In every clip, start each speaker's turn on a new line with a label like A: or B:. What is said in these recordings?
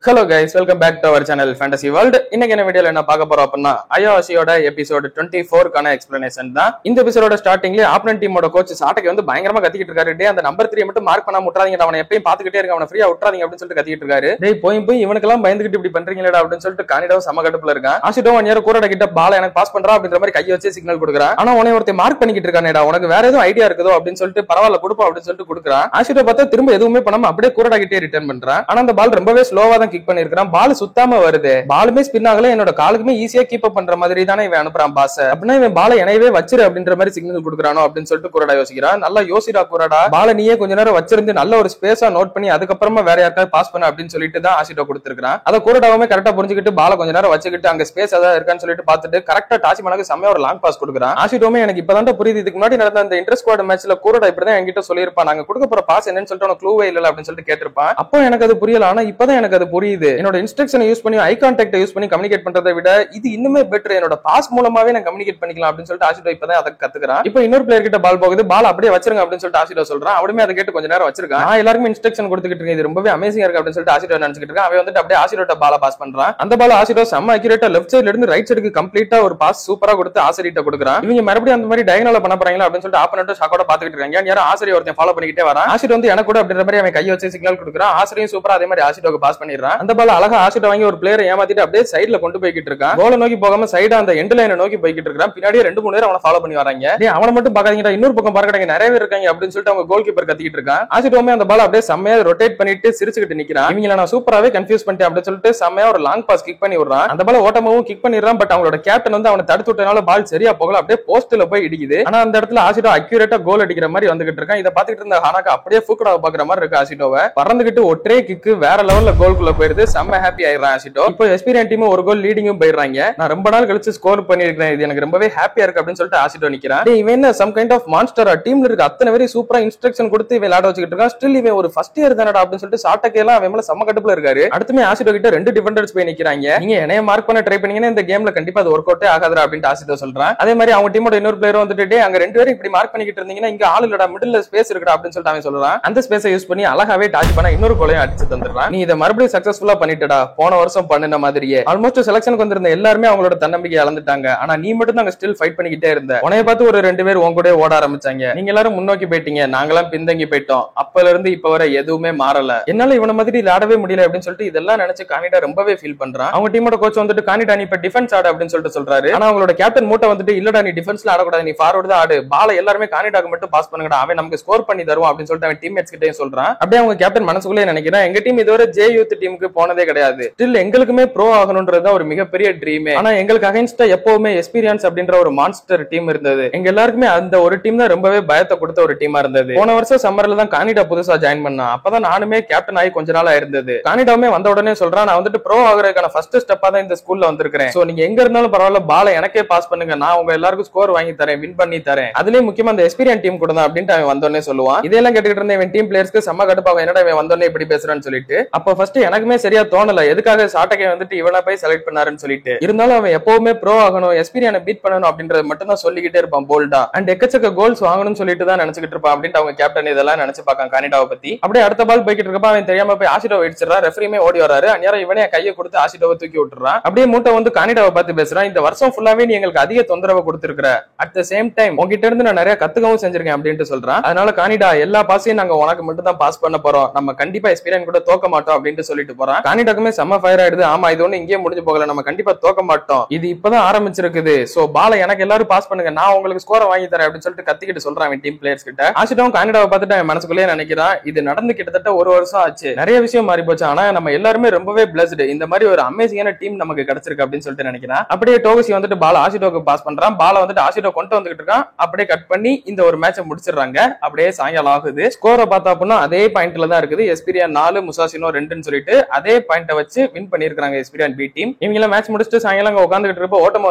A: Hello guys, welcome back to our channel Fantasy World. இன்னைக்கு என்ன வீடியோல என்ன பார்க்க போறோம் அப்படின்னா ஐஓசியோட எபிசோட் 24 கான எக்ஸ்பிளனேஷன் தான். இந்த எபிசோடோட ஸ்டார்டிங்ல ஆப்போனன்ட் டீமோட கோச் சாட்டகி வந்து பயங்கரமா கத்திக்கிட்டு இருக்காரு. டேய் அந்த நம்பர் 3 மட்டும் மார்க் பண்ணாம விட்டுறாதீங்க, அவனை எப்பயும் பாத்துக்கிட்டே இருக்க, அவனை ஃப்ரீயா விட்டுறாதீங்க அப்படின்னு சொல்லிட்டு கத்திக்கிட்டு இருக்காரு. டேய் போய் இவனுக்கெல்லாம் பயந்துகிட்டு இப்படி பண்றீங்களா அப்படின்னு சொல்லிட்டு கானிடாவும் சம கடுப்புல இருக்கான். ஆசிடோ ஒன் கூரட கிட்ட பால எனக்கு பாஸ் பண்றா அப்படின்ற மாதிரி கையை வச்சு சிக்னல் கொடுக்குறான். ஆனா உன்னை ஒருத்தர் மார்க் பண்ணிக்கிட்டு இருக்கானேடா, உனக்கு வேற எதுவும் ஐடியா இருக்குதோ அப்படின்னு சொல்லிட்டு பரவாயில்ல கொடுப்போம் அப்படின்னு சொல்லிட்டு கொடுக்குறான். ஆசிடோ பார்த்தா திரும்ப எதுவுமே பண்ணாம அப்படியே கூரட கிட்டே ரிட்டர்ன் பண்றான். ஆனா அந்த பால் ரொம்பவே ஸ்லோவா தான் கிக் பண்ணிருக்கான். பால் சுத்தாம வருது, பாலுமே ஸ்பின் ஆகல, என்னோட காலுக்குமே ஈஸியா கீப் அப் பண்ற மாதிரி தானே இவன் அனுப்புறான் பாஸ். அப்படின்னா இவன் பாலை எனவே வச்சிரு அப்படின்ற மாதிரி சிக்னல் கொடுக்குறானோ அப்படின்னு சொல்லிட்டு குரடா யோசிக்கிறான். நல்லா யோசிடா குரடா, பாலை நீயே கொஞ்ச நேரம் வச்சிருந்து நல்ல ஒரு ஸ்பேஸா நோட் பண்ணி அதுக்கப்புறமா வேற யாருக்காவது பாஸ் பண்ண அப்படின்னு சொல்லிட்டு தான் ஆசிடோ கொடுத்திருக்கான். அதை குரடாவுமே கரெக்டா புரிஞ்சுக்கிட்டு பாலை கொஞ்ச நேரம் வச்சுக்கிட்டு அங்க ஸ்பேஸ் ஏதாவது இருக்கான்னு சொல்லிட்டு பார்த்துட்டு கரெக்டா டாசிமானுக்கு செம்மையா ஒரு லாங் பாஸ் கொடுக்குறான். ஆசிடோமே எனக்கு இப்பதான் புரியுது, இதுக்கு முன்னாடி நடந்த அந்த இன்டர் ஸ்குவாட் மேட்ச்ல குரடா இப்படிதான் என்கிட்ட சொல்லியிருப்பான், நாங்க கொடுக்க போற பாஸ் என்னன்னு சொல்லிட்டு உனக்கு க்ளூவே இல்ல அப்படின்னு சொல்லிட்டு கேட்டிருப்பான். அப்போ எனக்கு அது புரியல, ஆனா இப்பதான் எனக்கு அது புரியுது. என்னோட இன்ஸ்ட்ரக்ஷனை யூஸ் பண்ணி ஐ கான்டாக்ட் யூஸ் பண்ணி கம்யூனிகேட் பண்றதை விட இது இன்னுமே பெட்டர், என்னோட பாஸ் மூலமாவே நான் கம்யூனிகேட் பண்ணிக்கலாம் அப்படின்னு சொல்லிட்டு ஆசிடோ இப்பதான் அதை கத்துக்கிறான். இப்போ இன்னொரு பிளேயர் கிட்ட பால் போகுது, பால் அப்படியே வச்சிருங்க அப்படின்னு சொல்லிட்டு ஆசிடோ சொல்றான். அவனுமே அதை கேட்டு கொஞ்ச நேரம் வச்சிருக்கான். நான் எல்லாருமே இன்ஸ்ட்ரக்ஷன் கொடுத்துக்கிட்டு இருக்கேன், இது ரொம்பவே அமேசிங்கா இருக்கு அப்படின்னு சொல்லிட்டு ஆசிடோ நினைச்சிட்டு இருக்கான். அவன் வந்துட்டு அப்படியே ஆசிடோட்ட பால பாஸ் பண்றான். அந்த பால் ஆசிடோ செம்ம அக்யூரேட்டா லெஃப்ட் சைடுல இருந்து ரைட் சைடுக்கு கம்ப்ளீட்டா ஒரு பாஸ் சூப்பரா கொடுத்து ஆசிரியர்ட்ட கொடுக்குறான். இவங்க மறுபடியும் அந்த மாதிரி டயகனலா பண்ண போறாங்களா அப்படின்னு சொல்லிட்டு ஆப்போனன்ட் ஷாக்கோட பாத்துக்கிட்டு இருக்காங்க. யாரும் ஆசிரியர் ஒருத்தன் ஃபாலோ பண்ணிக்கிட்டே வரான். ஆசிடோ வந்து எனக்கு கூட அப்படின்ற மாதிரி அவன் கையை வச்சு சிக்னல் கொடுக்குறான். ஆசிரியர் சூப்பரா அதே மாதிரி ஆசிடோக்கு பாஸ் பண்ணிடுறான். அந்த பால் அழகா ஆசிடோ வாங்கி ஒரு பிளேயரை ஏமாத்திட்டு அப்படியே சைடுல கொண்டு போய்கிட்டு இருக்கான். கோலை நோக்கி போகாம சைடா அந்த எண்ட் லைனை நோக்கி போய்கிட்டு இருக்கான். பின்னாடியே 2-3 பேர் அவனை ஃபாலோ பண்ணி வராங்க. அவனை மட்டும் பாக்காதீங்கடா, இன்னொரு பக்கம் பார்க்கறாங்க, நிறைய பேர் இருக்காங்க அப்படின்னு சொல்லிட்டு அவங்க கோல் கீப்பர் கத்திக்கிட்டு இருக்கான். ஆசிடோமே அந்த பால் அப்படியே செம்மையா ரொட்டேட் பண்ணிட்டு சிரிச்சுக்கிட்டு நிக்கிறான். இவங்கள நான் சூப்பராவே கன்ஃபியூஸ் பண்ணிட்டேன் அப்படின்னு சொல்லிட்டு செம்மையா ஒரு லாங் பாஸ் கிக் பண்ணி விடுறான். அந்த பால் ஓட்டமாவும் கிக் பண்ணிடுறான். பட் அவங்களோட கேப்டன் வந்து அவனை தடுத்து விட்டனால பால் சரியா போகல, அப்படியே போஸ்ட்ல போய் இடிக்குது. ஆனா அந்த இடத்துல ஆசிடோ அக்யூரேட்டா கோல் அடிக்கிற மாதிரி வந்துகிட்டு இருக்கான். இதை பாத்துக்கிட்டு இருந்த ஹானாக்கா அப்படியே ஃபூக்கடாவை பாக்குற மாதிரி இருக்கு. ஆசிடோவை பறந்துகிட்டு ஒற்றை கிக்கு வேற லெவல்ல கோல்குள்ள போயிருது. செம்ம ஹாப்பி ஆயிடுறான் ஆசிடோ. இப்போ எஸ்பீரியன் டீம் ஒரு கோல் லீடிங்கும் போயிடுறாங்க. நான் ரொம்ப நாள் கழிச்சு ஸ்கோர் பண்ணிருக்கேன், இது எனக்கு ரொம்பவே ஹாப்பியா இருக்கு அப்படின்னு சொல்லிட்டு ஆசிடோ நிக்கிறான். இவன் என்ன சம் கைண்ட் ஆஃப் மான்ஸ்டரா, டீம்ல இருக்க அத்தனை பேரும் சூப்பரா இன்ஸ்ட்ரக்ஷன் கொடுத்து இவன் விளையாட வச்சுக்கிட்டு இருக்கான். ஸ்டில் இவன் ஒரு ஃபர்ஸ்ட் இயர் தானடா அப்படின்னு சொல்லிட்டு சாட்டக்கெல்லாம் அவன் மேல செம்ம கடுப்புல இருக்காரு. அடுத்துமே ஆசிடோ கிட்ட 2 டிஃபெண்டர்ஸ் போய் நிக்கிறாங்க. நீங்க என்னைய மார்க் பண்ண ட்ரை பண்ணீங்கன்னா இந்த கேம்ல கண்டிப்பா அது ஒர்க் அவுட்டே ஆகாதுடா அப்படின்னு ஆசிடோ சொல்றான். அதே மாதிரி அவங்க டீமோட இன்னொரு பிளேயர் வந்துட்டு அங்க 2 பேரும் இப்படி மார்க் பண்ணிக்கிட்டு இருந்தீங்கன்னா இங்க ஆள் இல்லடா, மிடில்ல ஸ்பேஸ் இருக்குடா அப்படின்னு சொல்லிட்டு அவன் சொல்றான். அந்த ஸ்பேஸை யூஸ் பண்ணி அழகாவே டாச் பண்ண இன்னொரு கோலையும் அடிச்சு தந்துடுறான். நீ இதை மறுபடியும் சக்சஸ்ஃபுல்லா பண்ணிட்டடா, போன வருஷம் பண்ணின மாதிரியே. ஆல்மோஸ்ட் செலக்ஷனுக்கு வந்திருந்த எல்லாருமே அவங்களோட தன்னம்பிக்கை இழந்துட்டாங்க, ஆனா நீ மட்டும் நாங்க ஸ்டில் ஃபைட் பண்ணிக்கிட்டே இருந்த. உனைய பார்த்து ஒரு 2 பேர் உங்க கூட ஓட ஆரம்பிச்சாங்க, நீங்க எல்லாரும் முன்னோக்கி போயிட்டீங்க, நாங்களாம் பின்தங்கி போயிட்டோம். அப்பல இருந்து இப்ப வரை எதுவுமே மாறல, என்னால இவன மாதிரி விளையாடவே முடியல அப்படின்னு சொல்லிட்டு இதெல்லாம் நினைச்சு கானிடா ரொம்பவே ஃபீல் பண்றான். அவங்க டீமோட கோச் வந்துட்டு கானிடா நீ இப்ப டிஃபென்ஸ் ஆடு அப்படின்னு சொல்லிட்டு சொல்றாரு. ஆனா அவங்களோட கேப்டன் மூட்டை வந்துட்டு இல்லடா நீ டிஃபென்ஸ்ல ஆடக்கூடாது, நீ ஃபார்வர்ட் தான் ஆடு, பால எல்லாருமே கானிடாக்கு மட்டும் பாஸ் பண்ணுங்கடா, அவன் நமக்கு ஸ்கோர் பண்ணி தருவான் அப்படின்னு சொல்லிட்டு அவன் டீம்மேட்ஸ் கிட்டயும் சொல்றான். அப்படியே அவங்க கேப்டன் மனசுக்குள்ளே நினைக்கிறான், எங்க டீம் இதுவரை ஜே யூத் டீமுக்கு போனதே கிடையாது, ஸ்டில் எங்களுக்குமே ப்ரோ ஆகணும்ன்றது ஒரு மிகப்பெரிய ட்ரீமே. ஆனா எங்களுக்கு அகைன்ஸ்டா எப்பவுமே எக்ஸ்பீரியன்ஸ் அப்படின்ற ஒரு மான்ஸ்டர் டீம் இருந்தது. எங்க எல்லாருக்குமே அந்த ஒரு டீம் தான் ரொம்பவே பயத்தை கொடுத்த ஒரு டீமா இருந்தது. போன வருஷம் சம்மர்ல தான் கானிடா புதுசா ஜாயின் பண்ணா, அப்பதான் நானுமே கேப்டன் ஆகி கொஞ்ச நாள் இருந்தது. கானிடாவுமே வந்த உடனே சொல்றான், நான் வந்துட்டு ப்ரோ ஆகுறதுக்கான ஃபர்ஸ்ட் ஸ்டெப்பா தான் இந்த ஸ்கூல்ல வந்திருக்கேன். சோ நீங்க எங்க இருந்தாலும் பரவாயில்ல, பால எனக்கே பாஸ் பண்ணுங்க, நான் உங்க எல்லாருக்கும் ஸ்கோர் வாங்கி தரேன், வின் பண்ணி தரேன், அதுலயும் முக்கியமா அந்த எக்ஸ்பீரியன்ஸ் டீம் கூட தான் அப்படின்ட்டு அவன் வந்தோடனே சொல்லுவான். இதெல்லாம் கேட்டுக்கிட்டு இருந்த இவன் டீம் பிளேயர்ஸ்க்கு செம்ம கடுப்பாகும், என்னடா இவன் வந்தோடனே இப்படி பேசுறான்னு சொல்லிட்டு. அப்ப ஃபர்ஸ்ட் எனக்குமே சரியா தோணல, எதுக்காக சாட்டகை வந்துட்டு இவனை போய் செலக்ட் பண்ணாருன்னு சொல்லிட்டு. இருந்தாலும் அவன் எப்பவுமே ப்ரோ ஆகணும், எஸ்பீரியனை பீட் பண்ணணும் அப்படின்றது மட்டும் தான் சொல்லிக்கிட்டே இருப்பான் போல்டா. அண்ட் எக்கச்சக்க கோல்ஸ் வாங்கணும்னு சொல்லிட்டு தான் நினைச்சிட்டு இருப்பான் அப்படின்ட்டு அவங்க கேப்டன் இதெல்லாம் நினைச்சு பார்க்கான் கானிடாவை பத்தி. அப்படியே அடுத்த பால் போய்கிட்டு இருக்கப்ப அவன் தெரியாம போய் ஆசிடோ அடிச்சிடறான். ரெஃபரியுமே ஓடி வராரு. அந்நேரம் இவனே கையை கொடுத்து ஆசிடோவை தூக்கி விட்டுறான். அப்படியே மூட்டை வந்து கானிடாவை பார்த்து பேசுறான், இந்த வருஷம் ஃபுல்லாவே நீ எங்களுக்கு அதிக தொந்தரவு கொடுத்திருக்கிற, அட் த சேம் டைம் உங்ககிட்ட இருந்து நான் நிறைய கத்துக்கவும் செஞ்சிருக்கேன் அப்படின்ட்டு சொல்றான். அதனால கானிடா எல்லா பாஸையும் நாங்க உனக்கு மட்டும் தான் பாஸ் பண்ண போறோம், நம்ம கண்டிப்பா எக்ஸ்பீரியன்ஸ் கூட தோக்க மாட்டோம் அப்படின்ட்டு சொல்லிட்டு போறான். கானிடாக்குமே செம்ம ஃபயர் ஆயிடுது. ஆமா இது ஒண்ணு இங்கே முடிஞ்சு போகல, நம்ம கண்டிப்பா தோக்க மாட்டோம், இது இப்பதான் ஆரம்பிச்சிருக்குது, சோ பால எனக்கு எல்லாரும் பாஸ் பண்ணுங்க, நான் உங்களுக்கு ஸ்கோரை வாங்கி தரேன் அப்படின்னு சொல்லிட்டு கத்திக்கிட்டு சொல்றான் டீம் பிளேயர்ஸ் கிட்ட. ஆசிடோவும் கானிடாவை பார்த்துட்டு அவன் மனசுக்குள்ளேயே நினைக்கிறான், இது நடந்து கிட்டத்தட்ட 1 வருஷம் ஆச்சு, நிறைய விஷயம் மாறி போச்சு, ஆனா நம்ம எல்லாருமே ரொம்பவே பிளஸ்டு, இந்த மாதிரி ஒரு அமேசிங்கான டீம் நமக்கு கிடைச்சிருக்கு அப்படின்னு சொல்லிட்டு நினைக்கிறான். அப்படியே டோகசி வந்துட்டு பால் ஆசிடோக்கு பாஸ் பண்றான். பால வந்துட்டு ஆசிடோ கொண்டு வந்துகிட்டு இருக்கான். அப்படியே கட் பண்ணி இந்த ஒரு மேட்சை முடிச்சிடுறாங்க. அப்படியே சாயங்காலம் ஆகுது. ஸ்கோரை பார்த்தா அப்படின்னா அதே பாயிண்ட்ல தான் இருக்குது, எஸ்பிரியா 4 முசாசினோ 2ன்னு சொல்லிட்டு அதே பாயிண்ட வச்சு வின் பண்ணிருக்காங்க எஸ்பிரியான் பி டீம். இவங்க மேட்ச் முடிச்சுட்டு சாயங்காலம் உட்காந்துட்டு இருப்ப ஓட்டமா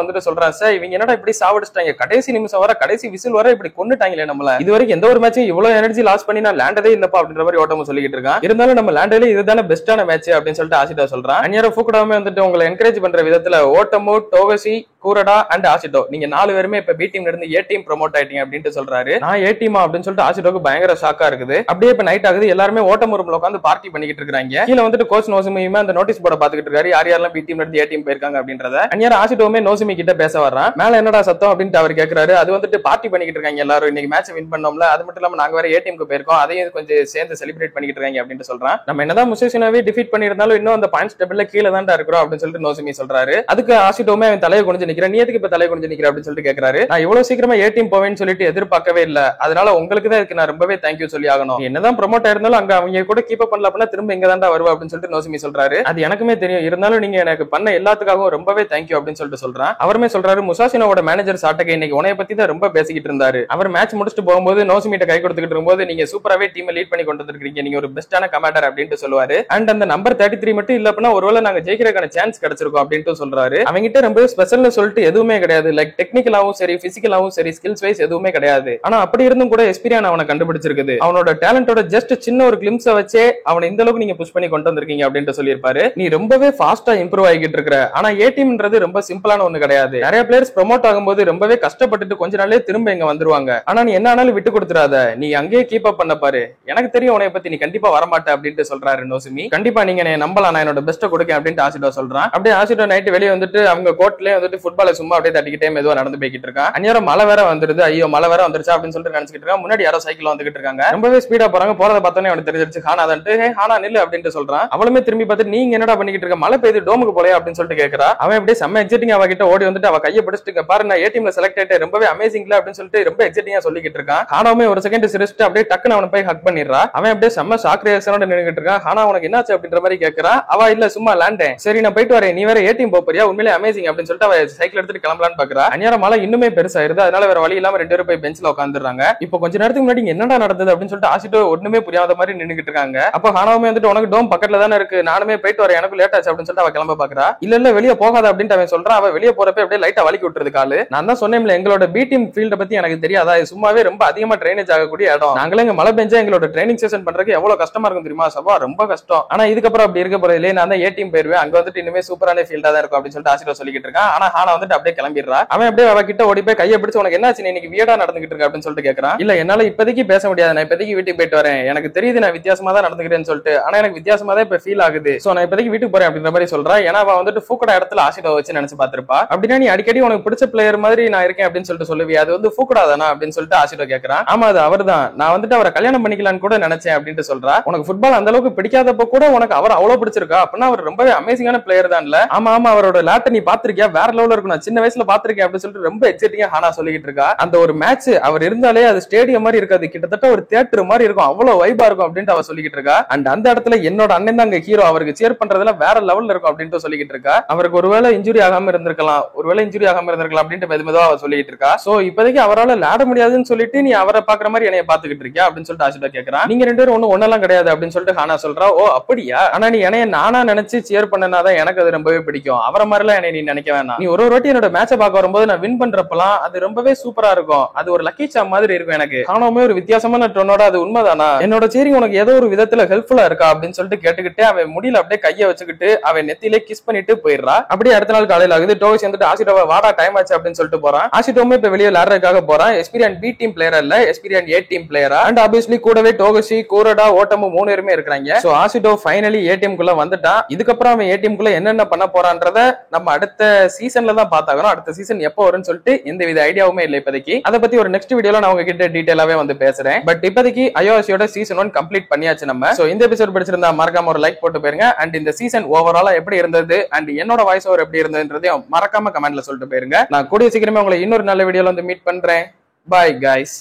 A: வந்துட்டு சொல்றான், சார் இவங்க என்னடா இப்படி சாவடிச்சிட்டாங்க, கடைசி நிமிஷம் வர கடைசி விசில் வர இப்படி கொண்டுட்டாங்களே நம்மள, இது வரைக்கும் எந்த ஒரு மேட்சும் இவ்வளவு எனர்ஜி லாஸ் பண்ணி நான் லேண்டதே இல்லப்பா அப்படின்ற மாதிரி ஓட்டமா சொல்லிட்டு இருக்கான். இருந்தாலும் நம்ம லேண்டல இதுதானே பெஸ்டான மேட்ச் அப்படின்னு சொல்லிட்டு ஆசிடா சொல்றான். அந்நேரம் ஃபூக்குடாமே வந்துட்டு உங்களை என்கரேஜ் பண்ற விதத்துல ஓட்டமோ டோகசி கூரடா அண்ட் ஆசிட்டோ நீங்க 4 பேருமே இப்ப பி டீம்ல இருந்து ஏ டீம் ப்ரோமோட் ஆயிட்டீங்க அப்படின்ட்டு சொல்றாரு. நான் ஏ டீமா அப்படின்னு சொல்லிட்டு ஆசிட்டோக்கு பயங்கர ஷாக்கா இருக்குது. அப்படியே இப்ப நைட் ஆகுது, எல்லாருமே ஓட்டம் ரூம்ல உட்காந்து பார்ட்டி பண்ணிக்கிட்டு இருக்காங்க. கீழ வந்துட்டு கோச் நோசுமியுமே அந்த நோட்டீஸ் போர்ட பாத்துக்கிட்டு இருக்காரு, யார் யாரெல்லாம் பி டீம்ல இருந்து ஏ டீம் போயிருக்காங்க அப்படின்றத. அந்நியார ஆசிட்டோமே நோசுமி கிட்ட பேச வர்றான். மேல என்னடா சத்தம் அப்படின்ட்டு அவர் கேக்குறாரு. அது வந்துட்டு பார்ட்டி பண்ணிக்கிட்டு இருக்காங்க எல்லாரும், இன்னைக்கு மேட்ச் வின் பண்ணோம்ல, அது மட்டும் இல்லாம நாங்க வேற ஏ டீமுக்கு போயிருக்கோம், அதையும் கொஞ்சம் சேர்ந்து செலிப்ரேட் பண்ணிக்கிட்டு இருக்காங்க அப்படின்ட்டு சொல்றான். நம்ம என்னதான் முசேஷினாவே டிஃபீட் பண்ணிருந்தாலும் இன்னும் அந்த பாயிண்ட்ஸ் டேபிள்ல கீழ தான் இருக்கிறோம் அப்படின்னு சொல்லிட்டு நோசுமி சொல்றாரு. அதுக்கு ஆசிட்டோமே அவன் தலையை குனிஞ்சு நிக்கிறேன், நீ எதுக்கு இப்ப தலையை குனிஞ்சு நிக்கிற அப்படின்னு சொல்லிட்டு கேக்குறாரு. நான் இவ்வளவு சீக்கிரமா ஏ டீம் போவேன்னு சொல்லிட்டு எதிர்பார்க்கவே இல்ல, அதனால உங்களுக்கு தான் இதுக்கு நான் ரொம்பவே தேங்க்யூ சொல்லி ஆகணும். என்னதான் ப்ரோமோட் ஆயிருந்தாலும் அங்க அவங்க கூட கீப் அப் பண்ணல அப்படின்னா திரும்ப இங்க தான் வருவா அப்படின்னு சொல்லிட்டு நோசுமி சொல்றாரு. அது எனக்குமே தெரியும், இருந்தாலும் நீங்க எனக்கு பண்ண எல்லாத்துக்காகவும் ரொம்பவே தேங்க்யூ அப்படின்னு சொல்லிட்டு சொல்றான். அவருமே சொல்றாரு, முசாஷினோட மேனேஜர் சாட்டகை இன்னைக்கு உனைய பத்தி தான் ரொம்ப பேசிக்கிட்டு இருந்தாரு. அவர் மேட்ச் முடிச்சுட்டு போகும்போது நோசுமிட்ட கை கொடுத்துக்கிட்டு இருக்கும்போது நீங்க சூப்பராவே டீம் லீட் பண்ணி கொண்டு வந்திருக்கீங்க, நீங்க ஒரு பெஸ்டான கமாண்டர் அப்படின்ட்டு சொல்லுவாரு. அண்ட் அந்த நம்பர் 33 மட்டும் இல்ல அப்படின்னா ஒருவேளை நாங்க ஜெயிக்கிறதுக்கான சான்ஸ் கிடைச்சிருக்கோம் அப்படின்ட்டு சொல்றாரு. அவங்கிட்ட ரொம்ப ஸ்பெஷல்னு சொல்லிட்டு எதுவுமே கிடையாது, லைக் டெக்னிக்கலாவும் சரி பிசிக்கலாவும் சரி ஸ்கில்ஸ் வைஸ் எதுவுமே கிடையாது. ஆனா அப்படி இருந்தும் கூட எஸ்பிரியான் அவனை கண்டுபிடிச்சிருக்குது. அவனோட டேலண்டோட ஜஸ்ட் சின்ன ஒரு கிளிம்ஸை வச்சே அவனை இந்த அளவுக்கு நீங்க புஷ் பண்ணி கொண்டு வந்திருக்கீங்க அப்படின்ட்டு சொல்லியிருப்பாரு. நீ ரொம்பவே ஃபாஸ்டா இம்ப்ரூவ் ஆகிட்டு இருக்கிற. ஆனா ஏ டீம்ன்றது ரொம்ப சிம்பிளான ஒண்ணு கிடையாது. நிறைய பிளேயர்ஸ் ப்ரோமோட் ஆகும்போது ரொம்பவே கஷ்டப்பட்டுட்டு கொஞ்ச நாளே திரும்ப இங்க வந்துருவாங்க. ஆனா நீ என்ன ஆனாலும் விட்டு கொடுத்துறாத, நீ அங்கேயே கீப் அப் பண்ண பாரு, எனக்கு தெரியும் உனைய பத்தி நீ கண்டிப்பா வரமாட்ட அப்படின்ட்டு சொல்றாரு நோசுமி. கண்டிப்பா நீங்க என்ன நம்பலாம், நான் என்னோட பெஸ்ட்டை கொடுக்கேன் அப்படின்ட்டு ஆசிட்டோ சொல்றான். அப்படியே ஆசிட்டோ நைட் வெளியே வந்துட்டு அவங்க கோர்ட்லயே வந்துட்டு ஃபுட்பாலை சும்மா அப்படியே தட்டிக்கிட்டே மெதுவா நடந்து போய்கிட்டு இருக்கான். அந்நேரம் மழை வேற வந்துருது, ஐயோ மழை வேற வந்துருச்சா அப்படின்னு சொல்லிட்டு நினைச்சிட்டு இருக்கான். முன்னாடி யாரோ சைக்கிள் வந்துகிட்டு இருக்காங்க, ரொம்பவே ஸ்பீடா போறாங்க. போறத பார்த்தோன்னே அவனுக்கு தெரிஞ்சிருச்சு ஹானாதான்ட்டு. ஹே ஹானா நில்லு அப்படின்ட்டு சொல்றான். அவளுமே திரும்பி பார்த்து நீங்க என்னடா பண்ணிக்கிட்டு இருக்க, மழை பெய்து டோமுக்கு போலையா அப்படின்னு சொல்லிட்டு கேட்கறா. அவன் அப்படியே செம்ம எக்ஸைட்டிங் அவகிட்ட ஓடி வந்துட்டு அவ கையை பிடிச்சிட்டு பாரு நான் ஏ டீம்ல செலக்ட் ஆயிட்டேன், ரொம்பவே அமேசிங்ல அப்படின்னு சொல்லிட்டு ரொம்ப எக்ஸைட்டிங்கா சொல்லிக்கிட்டு இருக்கான். ஹானாவுமே ஒரு செகண்ட் சிரிச்சிட்டு அப்படியே டக்குன்னு அவனை போய் ஹக் பண்ணிடுறா. அவன் அப்படியே செம்ம ஷாக் ரியாக்ஷனோட நின்னுகிட்டு இருக்கான். ஹானா உனக்கு என்னாச்சு அப்படின்ற மாதிரி கேட்கறா. அவ இல்ல சும்மா லேண்டேன், சரி நான் போயிட்டு வரேன், நீ வேற ஏ டீம் போறியா, உண்மையிலே அமேசிங் அப்படின்னு சொல்லிட்டு அவ சைக்கிள் எடுத்துட்டு கிளம்பலான்னு பாக்குறா. அந்நேரம் மழை இன்னுமே பெருசாயிருது, அதனால வேற வழி இல்லாம 2 பேரும் போய் பெஞ்ச்ல உட்காந்துறாங்க. இப்போ கொஞ்ச நேரத்துக்கு முன்னாடி என்னடா நடந்தது அப்படின்னு சொல்லிட்டு ஆசிட்டோ ஒண்ணுமே புரியாத மாதிரி நின்னுகிட்டு இருக்காங்க. அப்ப ஹானாவுமே வந்துட்டு உனக்கு டோம் பக்கத்துல தானே இருக்கு, நானுமே போயிட்டு வரேன், எனக்கு லேட் ஆச்சு அப்படின்னு சொல்லிட்டு அவ கிளம்ப பாக்குறா. இல்ல வெளியே போகாத அப்படின்ட்டு அவன் சொல்றான். அவ வெளியே போறப்ப அப்படியே லைட்டா வலிக்கி விட்டுறது காலு. நான் தான் சொன்னேன்ல எங்களோட பி டீம் ஃபீல்ட பத்தி எனக்கு தெரியாதா, சும்மாவே ரொம்ப அதிகமா ட்ரைனேஜ் ஆகக்கூடிய இடம். நாங்களே இங்க மழை பெஞ்சா எங்களோட ட்ரைனிங் செஷன் பண்றதுக்கு எவ்வளவு கஷ்டமா இருக்கும் தெரியுமா, சபா ரொம்ப கஷ்டம். ஆனா இதுக்கப்புறம் அப்படி இருக்க போறது இல்லையே, நான் தான் ஏ டீம் போயிருவேன், அங்க வந்துட்டு இனிமே சூப்பரான ஃபீல்டா தான் இருக்கும் அப்படின்னு சொல்லிட்டு ஆசிட்டோ சொல்லிக்கிட்டு இருக்கான். ஆனா ஹானா வந்துட்டு அப்படியே கிளம்பிடுறா. அவன் அப்படியே அவ கிட்ட ஓடி போய் கையை பிடிச்சு உனக்கு என்னாச்சு, இன்னைக்கு வியடா நடந்துகிட்டு இருக்கு அப்படின்னு சொல்லிட்டு கேட்கறான். இல்ல என்னால இப்போதைக்கு பேச முடியாது, நான் இப்போதைக்கு வீட்டுக்கு போயிட்டு வரேன், எனக்கு தெரியுது நான் வித்தியாசமா தான் நடந்துக்கிறேன்னு சொல்லிட்டு, ஆனா எனக்கு வித்தியாசமா தான் இப்ப ஃபீல் ஆகுது, சோ நான் இப்போதைக்கு வீட்டுக்கு போறேன் அப்படின்ற மாதிரி சொல்றா. ஏன்னா அவ வந்துட்டு ஃபூக்கடா இடத்துல ஆசிட்டோ வச்சு நினைச்சு பாத்திருப்பா. அப்படின்னா நீ அடிக்கடி உனக்கு பிடிச்ச பிளேயர் மாதிரி நான் இருக்கேன் அப்படின்னு சொல்லிட்டு சொல்லுவியா, அது வந்து ஃபூக்கடா தானா அப்படின்னு சொல்லிட்டு ஆசிட்டோ கேட்கறான். ஆமா அது அவர்தான், நான் வந்துட்டு அவரை கல்யாணம் பண்ணிக்கலான்னு கூட நினைச்சேன் அப்படின்ட்டு சொல்றா. உனக்கு ஃபுட்பால் அந்த அளவுக்கு பிடிக்காதப்ப கூட உனக்கு அவர் அவ்வளவு பிடிச்சிருக்கா அப்படின்னா அவர் ரொம்பவே அமேசிங்கான பிளேயர் தான் இல்ல. ஆமா ஆமா அவரோட லேட்டை நீ பாத்திருக்கியா, வேற லெவல்ல இருக்கும், நான் சின்ன வயசுல பாத்திருக்கேன் அப்படின்னு சொல்லிட்டு ரொம்ப எக்ஸைட்டிங்கா ஹானா சொல்லிக்கிட்டு இருக்கா. அந்த ஒரு மேட்ச் அவர் இருந்தாலே அது ஸ்டேடியம் மாதிரி இருக்காது, கிட்டத்தட்ட ஒரு தியேட்டர் மாதிரி இருக்கும், அவ்வளவு வைபா இருக்கும் அப்படின்ட்டு அவ சொல்லிக்கிட்டு இருக்கா. அண்ட் அந்த இடத்துல என்னோட அண்ணன் தான் ஹீரோ, அவருக்கு சேர் பண்றதுல வேற லெவல்ல இருக்கும் அப்படின்ட்டு சொல்லிக்கிட்டு இருக்கா. அவருக்கு ஒருவேளை இன்ஜுரி ஆகாம இருந்திருக்கலாம், ஒருவேளை இன்ஜுரி ஆகாம இருந்திருக்கலாம் அப்படின்ட்டு மெதுவா அவ சொல்லிட்டு இருக்கா. சோ இப்போதைக்கு அவரால் விளையாட முடியாதுன்னு சொல்லிட்டு நீ அவரை பாக்குற மாதிரி என்னைய பாத்துக்கிட்டு இருக்கியா அப்படின்னு சொல்லிட்டு ஆசிட்டோ கேட்கறான். நீங்க 2 பேரும் ஒன்னெல்லாம் கிடையாது அப்படின்னு சொல்லிட்டு ஹானா சொல்றா. ஓ அப்படியா, ஆனா நீ என்னைய நானா நினைச்சு சேர் பண்ணனாதான் எனக்கு அது ரொம்பவே பிடிக்கும், அவரை மாதிரிலாம் என்னை நீ நினைக்க வேணாம். நீ ஒரு வாட்டி என்னோட மேட்சை பார்க்க வரும்போது நான் வின் பண்றப்பலாம் அது ரொம்பவே சூப்பரா இருக்கும், அது ஒரு லக்கி சாம் மாதிரி இருக்கும். எனக்கு ஹானாவுமே ஒரு வித்தியாசமான டோனோட அது உண்மைதானா, என்னோட சேரிங் உனக்கு ஏதோ ஒரு விதத்துல ஹெல்ப்ஃபுல்லா இருக்கா அப்படின்னு சொல்லிட்டு கேட்டுக்கிட்டு அவன் முடியல அப்படியே கையை வச்சுக்கிட்டு அவன் நெத்திலே கிஸ் பண்ணிட்டு போயிடுறா. அப்படியே அடுத்த நாள் காலையில ஆகுது. டோகஸ் வந்துட்டு ஆசிட்டோவை வாடா டைம் ஆச்சு அப்படின்னு சொல்லிட்டு போறான். ஆசிட்டோமே இப்ப வெளியே விளையாடுறதுக்காக போறான். எஸ்பிரியன் பி டீம் பிளேயரா இல்ல, எஸ்பிரியன் ஏ டீம் பிளேயரா. அண்ட் ஆப்வியஸ்லி கூடவே டோகசி கூரடா ஓட்டமும் 3 பேருமே இருக்காங்க. சோ ஆசிட்டோ ஃபைனலி ஏ டீம் குள்ள வந்துட்டான். இதுக்கப்புறம் அவன் ஏ டீம் குள்ள என்னென்ன பண்ண போறான்றத நம்ம அடுத்த சீசன்ல தான் பார்த்தாகணும். அடுத்த சீசன் எப்போ வரும்னு சொல்லிட்டு எந்த வித ஐடியாவுமே இல்லை இப்போதைக்கு. அதை பத்தி ஒரு நெக்ஸ்ட் வீடியோல நான் உங்ககிட்ட டீடைலாவே வந்து பேசுறேன். பட் இப்போதைக்கு ஐஓஎஸ்சியோட சீசன் 1 கம்ப்ளீட் பண்ணியாச்சு நம்ம. சோ இந்த எபிசோட் பிடிச்சிருந்தா மறக்காம ஒரு லைக் போட்டு போயிருங்க. அண்ட் இந்த சீசன் ஓவராலா எப்படி இருந்தது அண்ட் என்னோட வாய்ஸ் ஓவர் எப்படி இருந்ததுன்றதையும் மறக்காம கமெண்ட்ல சொல்லிட்டு போயிருங்க. நான் கூடிய சீக்கிரமே உங்களை இன்னொரு நல்ல வீடியோல வந்து மீட் பண்றேன். Bye guys.